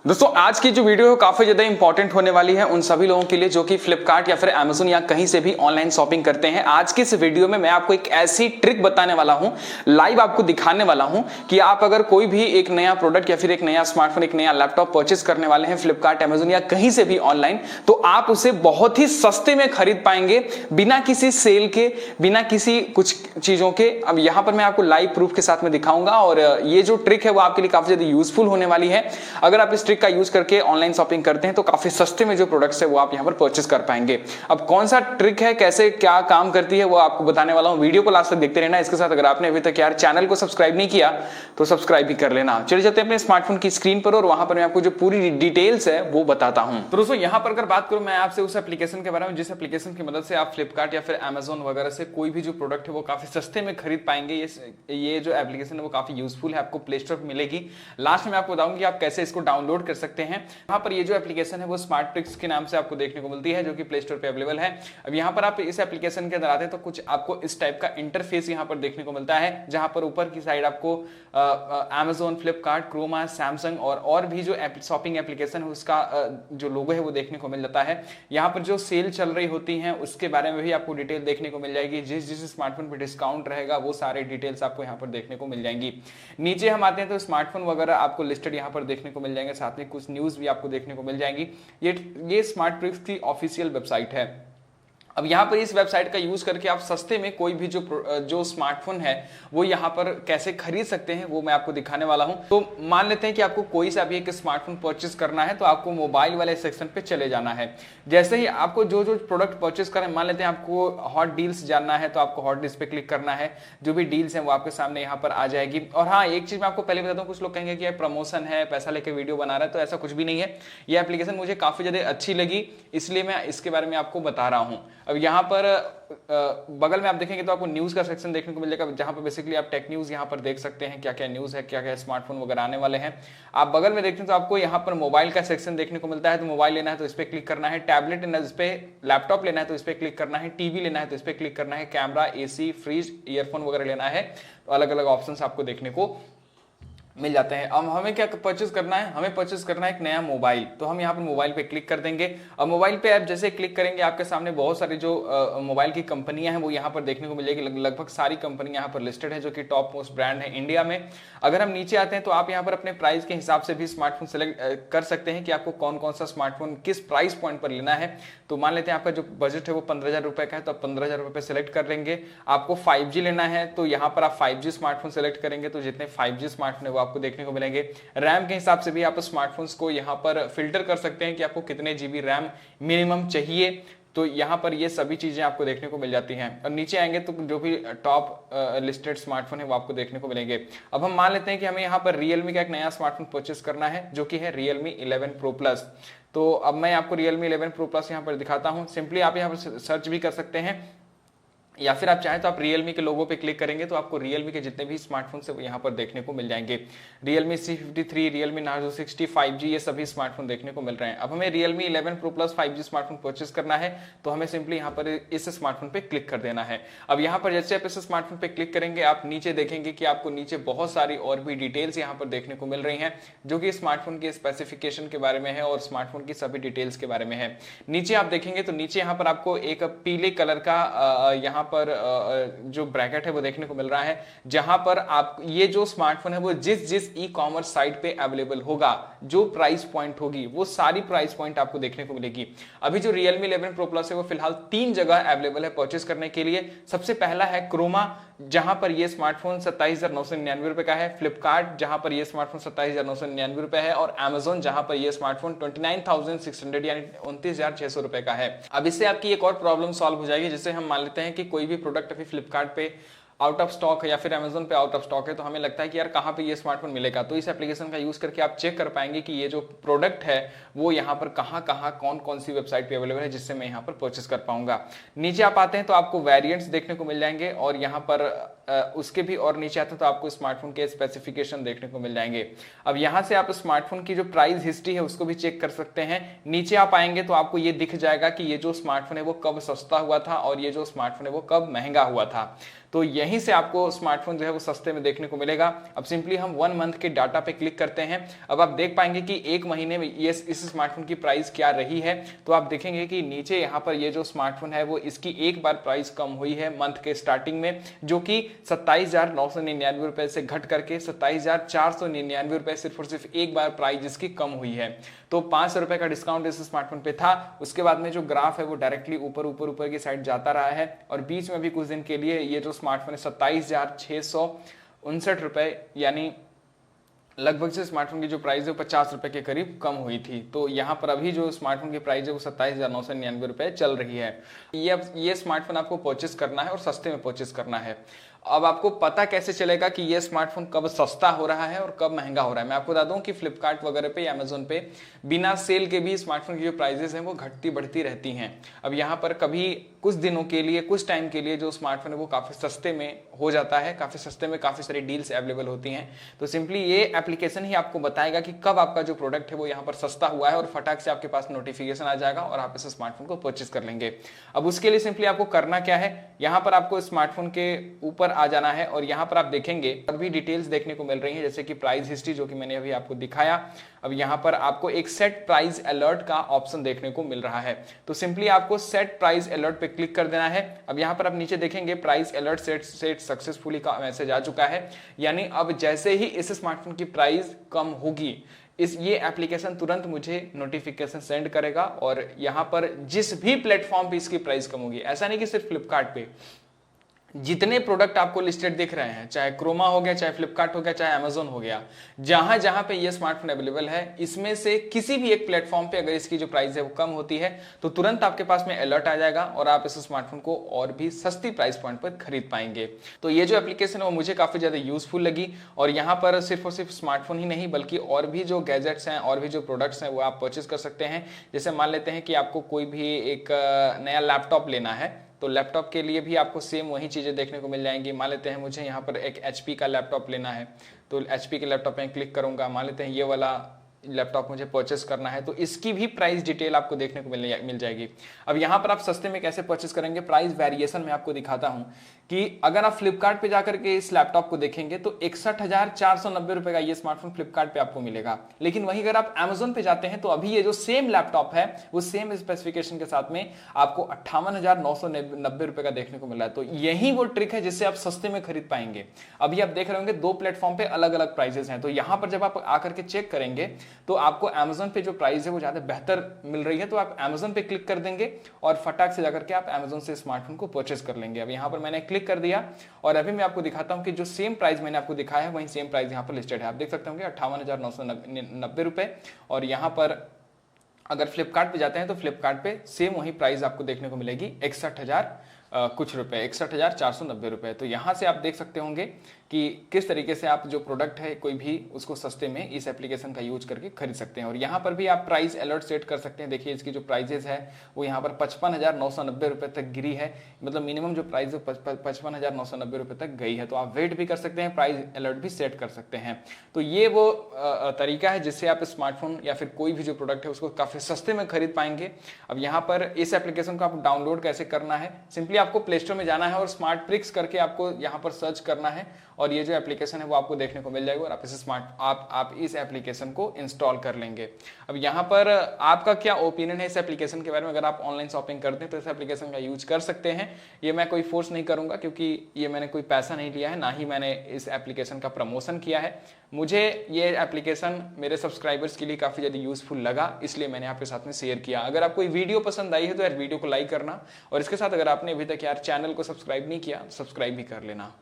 दोस्तों आज की जो वीडियो है काफी ज्यादा इंपॉर्टेंट होने वाली है उन सभी लोगों के लिए जो कि फ्लिपकार्ट या फिर अमेज़न या कहीं से भी ऑनलाइन शॉपिंग करते हैं। आज की इस वीडियो में मैं आपको एक ऐसी ट्रिक बताने वाला हूं, लाइव आपको दिखाने वाला हूं कि आप अगर कोई भी एक नया प्रोडक्ट या फिर एक नया स्मार्टफोन, एक नया लैपटॉप परचेस करने वाले हैं फ्लिपकार्ट, अमेज़न या कहीं से भी ऑनलाइन, तो आप उसे बहुत ही सस्ते में खरीद पाएंगे बिना किसी सेल के, बिना किसी कुछ चीजों के। अब यहां पर मैं आपको लाइव प्रूफ के साथ में दिखाऊंगा और ये जो ट्रिक है वो आपके लिए काफी ज्यादा यूजफुल होने वाली है। अगर आप इस ट्रिक का यूज करके ऑनलाइन शॉपिंग करते हैं तो काफी सस्ते में जो प्रोडक्ट्स है वो आप यहां पर परचेस कर पाएंगे। अब कौन सा ट्रिक है, कैसे क्या काम करती है, वो आपको बताने वाला हूं। वीडियो को लास्ट तक देखते रहना। इसके साथ अगर आपने अभी तक यार चैनल को सब्सक्राइब नहीं किया तो सब्सक्राइब भी कर लेना। चलिए चलते हैं अपने स्मार्टफोन की स्क्रीन पर और वहां पर मैं आपको जो पूरी डिटेल्स है वो बताता हूं। तो दोस्तों यहां पर अगर बात करूं मैं आपसे उस एप्लीकेशन के बारे में जिस एप्लीकेशन की मदद से आप फ्लिपकार्ट या फिर अमेज़न वगैरह से कोई भी जो प्रोडक्ट है वो काफी सस्ते में खरीद पाएंगे। ये जो एप्लीकेशन है वो काफी यूजफुल है, आपको प्ले स्टोर पर मिलेगी। लास्ट में मैं आपको बताऊंगी आप कैसे इसको डाउनलोड कर सकते हैं। यहाँ पर ये जो एप्लीकेशन है वो स्मार्ट ट्रिक्स के नाम से आपको देखने को मिलती है जो कि प्ले स्टोर पे अवेलेबल है। अब यहाँ पर आप इस एप्लीकेशन के अंदर आते हैं तो कुछ आपको इस टाइप का इंटरफेस यहाँ पर देखने को मिलता है, जहां पर ऊपर की साइड आपको अमेज़न, फ्लिपकार्ट, क्रोमा, सैमसंग और भी जो शॉपिंग एप्लीकेशन है उसका जो लोगो है वो देखने को मिल जाता है। यहाँ पर जो सेल चल रही होती है उसके बारे में भी आपको डिटेल देखने को मिल जाएगी। जिस जिस स्मार्टफोन पर डिस्काउंट रहेगा वो सारे डिटेल्स आपको यहाँ पर देखने को मिल जाएंगी। नीचे हम आते हैं तो स्मार्टफोन वगैरह आपको लिस्टेड यहाँ पर देखने को मिल जाएंगे, साथ में कुछ न्यूज भी आपको देखने को मिल जाएंगी। ये स्मार्ट ट्रिक्स की ऑफिशियल वेबसाइट है। अब यहाँ पर इस वेबसाइट का यूज करके आप सस्ते में कोई भी जो स्मार्टफोन है वो यहाँ पर कैसे खरीद सकते हैं वो मैं आपको दिखाने वाला हूं। तो मान लेते हैं कि आपको कोई सा भी एक स्मार्टफोन परचेस करना है तो आपको मोबाइल वाले सेक्शन पे चले जाना है। जैसे ही आपको जो जो प्रोडक्ट परचेस करें, मान लेते हैं आपको हॉट डील्स जानना है तो आपको हॉट डील्स पे क्लिक करना है। जो भी डील्स हैं वो आपके सामने यहाँ पर आ जाएगी। और हाँ, एक चीज मैं आपको पहले बताता हूँ, कुछ लोग कहेंगे कि प्रमोशन है, पैसा लेके वीडियो बना रहा है, तो ऐसा कुछ भी नहीं है। ये एप्लीकेशन मुझे काफी ज्यादा अच्छी लगी इसलिए मैं इसके बारे में आपको बता रहा हूँ। अब यहाँ पर बगल में आप देखेंगे तो आपको न्यूज का सेक्शन देखने को मिलेगा, जहां पर बेसिकली आप टेक न्यूज यहां पर देख सकते हैं, क्या क्या न्यूज है, क्या क्या स्मार्टफोन वगैरह आने वाले हैं। आप बगल में देखते हैं तो आपको यहां पर मोबाइल का सेक्शन देखने को मिलता है। तो मोबाइल लेना है तो इस पर क्लिक करना है, टैबलेट लेना है इस पे, लैपटॉप लेना है तो इस पर क्लिक करना है, टीवी लेना है तो इस पर क्लिक करना है, कैमरा, एसी, फ्रिज, ईयरफोन वगैरह लेना है तो अलग अलग ऑप्शन आपको देखने को मिल जाते हैं। अब हमें क्या परचेस करना है, हमें परचेस करना है एक नया मोबाइल। तो हम यहाँ पर मोबाइल पे क्लिक कर देंगे। अब मोबाइल पे आप जैसे क्लिक करेंगे आपके सामने बहुत सारी जो मोबाइल की कंपनियां हैं वो यहाँ पर देखने को मिलेगी। लगभग सारी कंपनियां यहाँ पर लिस्टेड है जो कि टॉप मोस्ट ब्रांड है इंडिया में। अगर हम नीचे आते हैं तो आप यहाँ पर अपने प्राइस के हिसाब से भी स्मार्टफोन सेलेक्ट कर सकते हैं कि आपको कौन कौन सा स्मार्टफोन किस प्राइस पॉइंट पर लेना है। तो मान लेते हैं आपका जो बजट है वो 15,000 रुपए का है तो आप 15,000 रुपए सेलेक्ट कर लेंगे। आपको 5G लेना है तो यहाँ पर आप 5G स्मार्टफोन सेलेक्ट करेंगे तो जितने 5G स्मार्टफोन है वो आपको देखने को मिलेंगे। रैम के हिसाब से भी आप स्मार्टफोन्स को यहाँ पर फिल्टर कर सकते हैं कि आपको कितने जीबी रैम मिनिमम चाहिए। तो यहाँ पर ये सभी चीजें आपको देखने को मिल जाती हैं। और नीचे आएंगे तो जो भी टॉप लिस्टेड स्मार्टफोन है वो आपको देखने को मिलेंगे। अब हम मान लेते हैं कि हमें यहाँ पर Realme का एक नया स्मार्टफोन परचेस करना है जो कि है Realme 11 Pro Plus। तो अब मैं आपको Realme 11 Pro Plus यहाँ पर दिखाता हूँ। सिंपली आप यहाँ पर सर्च भी कर सकते हैं या फिर आप चाहें तो आप Realme के लोगो पे क्लिक करेंगे तो आपको Realme के जितने भी स्मार्टफोन है वो यहाँ पर देखने को मिल जाएंगे। Realme C53, Realme Narzo 60, 5G ये सभी स्मार्टफोन देखने को मिल रहे हैं। अब हमें Realme 11 Pro Plus 5G smartphone purchase करना है तो हमें सिंपली यहाँ पर इस स्मार्टफोन पे क्लिक कर देना है। अब यहाँ पर जैसे आप इस स्मार्टफोन पे क्लिक करेंगे आप नीचे देखेंगे कि आपको नीचे बहुत सारी और भी डिटेल्स यहाँ पर देखने को मिल रही हैं जो कि स्मार्टफोन के स्पेसिफिकेशन के बारे में है और स्मार्टफोन की सभी डिटेल्स के बारे में है। नीचे आप देखेंगे तो नीचे यहाँ पर आपको एक पीले कलर का यहाँ पर जो ब्रैकेट है वो देखने को मिल रहा है, जहां पर आप ये जो स्मार्टफोन है वो जिस जिस ई कॉमर्स साइट पे अवेलेबल होगा, जो प्राइस पॉइंट होगी वो सारी प्राइस पॉइंट आपको देखने को मिलेगी। अभी जो Realme 11 Pro Plus है वो फिलहाल 3 जगह अवेलेबल है परचेस करने के लिए। सबसे पहला है क्रोमा, जहां पर ये स्मार्टफोन 27,999 रुपए का है, फ्लिपकार्ट जहां पर ये स्मार्टफोन 27,999 रुपए है और अमेज़न जहां पर ये स्मार्टफोन 29,600 यानी 29,600 रुपए का है। अब इससे आपकी एक और प्रॉब्लम सॉल्व हो जाएगी। जैसे हम मान लेते हैं कि कोई भी प्रोडक्ट अभी फ्लिपकार्ट पे आउट ऑफ स्टॉक है या फिर अमेज़न पे आउट ऑफ स्टॉक है तो हमें लगता है कि यार कहाँ पे ये स्मार्टफोन मिलेगा। तो इस एप्लीकेशन का यूज करके आप चेक कर पाएंगे कि ये जो प्रोडक्ट है वो यहाँ पर कहाँ कहाँ कौन कौन सी वेबसाइट पे अवेलेबल है जिससे मैं यहाँ पर परचेस कर पाऊंगा। नीचे आप आते हैं तो आपको वेरिएंट्स देखने को मिल जाएंगे और यहाँ पर उसके भी और नीचे आते हैं तो आपको स्मार्टफोन के स्पेसिफिकेशन देखने को मिल जाएंगे। अब यहाँ से आप स्मार्टफोन की जो प्राइस हिस्ट्री है उसको भी चेक कर सकते हैं। नीचे आप आएंगे तो आपको ये दिख जाएगा कि ये जो स्मार्टफोन है वो कब सस्ता हुआ था और ये जो स्मार्टफोन है वो कब महंगा हुआ था। तो यहीं से आपको स्मार्टफोन जो है वो सस्ते में देखने को मिलेगा। अब सिंपली हम 1 मंथ के डाटा पे क्लिक करते हैं। अब आप देख पाएंगे कि एक महीने में ये इस स्मार्टफोन की प्राइस क्या रही है। तो आप देखेंगे कि नीचे यहाँ पर ये जो स्मार्टफोन है वो इसकी एक बार प्राइस कम हुई है मंथ के स्टार्टिंग में, जो कि 27,999 रुपए से घट करके 27,499 रुपए सिर्फ और सिर्फ एक बार प्राइस इसकी कम हुई है। तो 500 रुपए का डिस्काउंट इस स्मार्टफोन पे था। उसके बाद में जो ग्राफ है वो डायरेक्टली ऊपर ऊपर ऊपर की साइड जाता रहा है और बीच में भी कुछ दिन के लिए ये जो स्मार्टफोन है 27,659 रुपए, यानी लगभग से स्मार्टफोन की जो प्राइस है वो 50 रुपए के करीब कम हुई थी। तो यहाँ पर अभी जो स्मार्टफोन की प्राइस है वो 27,999 रुपए चल रही है। ये स्मार्टफोन आपको परचेस करना है और सस्ते में परचेस करना है। अब आपको पता कैसे चलेगा कि ये स्मार्टफोन कब सस्ता हो रहा है और कब महंगा हो रहा है? मैं आपको बता दूं कि फ्लिपकार्ट वगैरह पे, अमेजोन पे बिना सेल के भी स्मार्टफोन की जो प्राइसेस हैं वो घटती बढ़ती रहती हैं। अब यहाँ पर कभी कुछ दिनों के लिए, कुछ टाइम के लिए जो स्मार्टफोन है वो काफी सस्ते में हो जाता है, काफी सस्ते में काफी सारी डील्स अवेलेबल होती हैं। तो सिंपली ये एप्लीकेशन ही आपको बताएगा कि कब आपका जो प्रोडक्ट है वो यहाँ पर सस्ता हुआ है और फटाक से आपके पास नोटिफिकेशन आ जाएगा और आप इस स्मार्टफोन को परचेस कर लेंगे। अब उसके लिए सिंपली आपको करना क्या है, यहाँ पर आपको स्मार्टफोन के ऊपर आ जाना है और यहाँ पर आप देखेंगे और भी डिटेल्स देखने को मिल रही है, जैसे कि प्राइस हिस्ट्री जो कि मैंने अभी आपको दिखाया। अब यहाँ पर आपको एक सेट प्राइस अलर्ट का ऑप्शन देखने को मिल रहा है। तो सिंपली आपको सेट प्राइस अलर्ट पे क्लिक कर देना है। अब यहाँ पर आप नीचे देखेंगे प्राइस अलर्ट सेट सक्सेसफुली का मैसेज आ चुका है, यानी अब जैसे ही इस स्मार्टफोन की प्राइस कम होगी ये एप्लीकेशन तुरंत मुझे नोटिफिकेशन सेंड करेगा और यहाँ पर जिस भी प्लेटफॉर्म पे इसकी प्राइस कम होगी, ऐसा नहीं कि सिर्फ फ्लिपकार्ट पे, जितने प्रोडक्ट आपको लिस्टेड दिख रहे हैं, चाहे क्रोमा हो गया, चाहे फ्लिपकार्ट हो गया, चाहे अमेजोन हो गया, जहां जहां पे ये स्मार्टफोन अवेलेबल है, इसमें से किसी भी एक प्लेटफॉर्म पे अगर इसकी जो प्राइस है वो कम होती है तो तुरंत आपके पास में अलर्ट आ जाएगा और आप इस स्मार्टफोन को और भी सस्ती प्राइस पॉइंट पर खरीद पाएंगे। तो ये जो एप्लीकेशन है वो मुझे काफी ज्यादा यूजफुल लगी और यहाँ पर सिर्फ और सिर्फ स्मार्टफोन ही नहीं बल्कि और भी जो गैजेट्स हैं और भी जो प्रोडक्ट्स हैं वो आप परचेज कर सकते हैं। जैसे मान लेते हैं कि आपको कोई भी एक नया लैपटॉप लेना है, तो लैपटॉप के लिए भी आपको सेम वही चीज़ें देखने को मिल जाएंगी। मान लेते हैं मुझे यहाँ पर एक HP का लैपटॉप लेना है, तो HP के लैपटॉप में क्लिक करूंगा। मान लेते हैं ये वाला लैपटॉप मुझे परचेस करना है, तो इसकी भी प्राइस डिटेल आपको देखने को मिल जाएगी। अब यहाँ पर आप सस्ते में कैसे परचेस करेंगे, प्राइस वेरिएशन में आपको दिखाता हूँ कि अगर आप फ्लिपकार्ट पे जाकर के इस लैपटॉप को देखेंगे तो 61,490 रुपए का ये स्मार्टफोन फ्लिपकार्ट पे आपको मिलेगा। लेकिन वहीं अगर आप अमेजोन पे जाते हैं तो अभी ये जो सेम लैपटॉप है वो सेम स्पेसिफिकेशन के साथ में आपको 58,990 रुपए का देखने को मिला है। तो यही वो ट्रिक है जिससे आप सस्ते में खरीद पाएंगे। अभी आप देख रहे होंगे दो प्लेटफॉर्म पे अलग अलग प्राइसेस हैं, तो यहाँ पर जब आप आकर के चेक करेंगे तो आपको अमेजोन पे जो प्राइस है वो ज्यादा बेहतर मिल रही है, तो आप अमेजोन पे क्लिक कर देंगे और फटाक से जाकर के आप अमेजोन से स्मार्टफोन को परचेस कर लेंगे। अब यहाँ पर मैंने क्लिक कर दिया और अभी मैं आपको दिखाता हूं कि जो सेम प्राइस मैंने आपको दिखाया है वही सेम प्राइस यहाँ पर लिस्टेड है। आप देख सकते होंगे 58,990 रुपए। और यहाँ पर अगर फ्लिपकार्ट पे जाते हैं तो फ्लिपकार्ट पे सेम वही प्राइस आपको देखने को मिलेगी 61,000 कुछ रुपए, 61,490 रुपए। तो यहाँ से आप देख सकते होंगे कि किस तरीके से आप जो प्रोडक्ट है कोई भी उसको सस्ते में इस एप्लीकेशन का यूज करके खरीद सकते हैं। और यहाँ पर भी आप प्राइस अलर्ट सेट कर सकते हैं। देखिए इसकी जो प्राइजेस है वो यहाँ पर 55,990 रुपए तक गिरी है, मतलब मिनिमम जो प्राइस है 55,990 रुपए तक गई है। तो आप वेट भी कर सकते हैं, प्राइस अलर्ट भी सेट कर सकते हैं। तो ये वो तरीका है जिससे आप स्मार्टफोन या फिर कोई भी जो प्रोडक्ट है उसको काफी सस्ते में खरीद पाएंगे। अब यहाँ पर इस एप्लीकेशन को आप डाउनलोड कैसे करना है, सिंपली आपको प्ले स्टोर में जाना है और स्मार्ट ट्रिक्स करके आपको यहाँ पर सर्च करना है और ये जो एप्लीकेशन है वो आपको देखने को मिल जाएगा और आप इस एप्लीकेशन को इंस्टॉल कर लेंगे। अब यहाँ पर आपका क्या ओपिनियन है इस एप्लीकेशन के बारे में? अगर आप ऑनलाइन शॉपिंग करते हैं तो इस एप्लीकेशन का यूज कर सकते हैं। ये मैं कोई फोर्स नहीं करूंगा क्योंकि ये मैंने कोई पैसा नहीं लिया है, ना ही मैंने इस एप्लीकेशन का प्रमोशन किया है। मुझे ये एप्लीकेशन मेरे सब्सक्राइबर्स के लिए काफी ज्यादा यूजफुल लगा, इसलिए मैंने आपके साथ में शेयर किया। अगर आपको वीडियो पसंद आई है तो यार वीडियो को लाइक करना और इसके साथ अगर आपने अभी तक यार चैनल को सब्सक्राइब नहीं किया सब्सक्राइब भी कर लेना।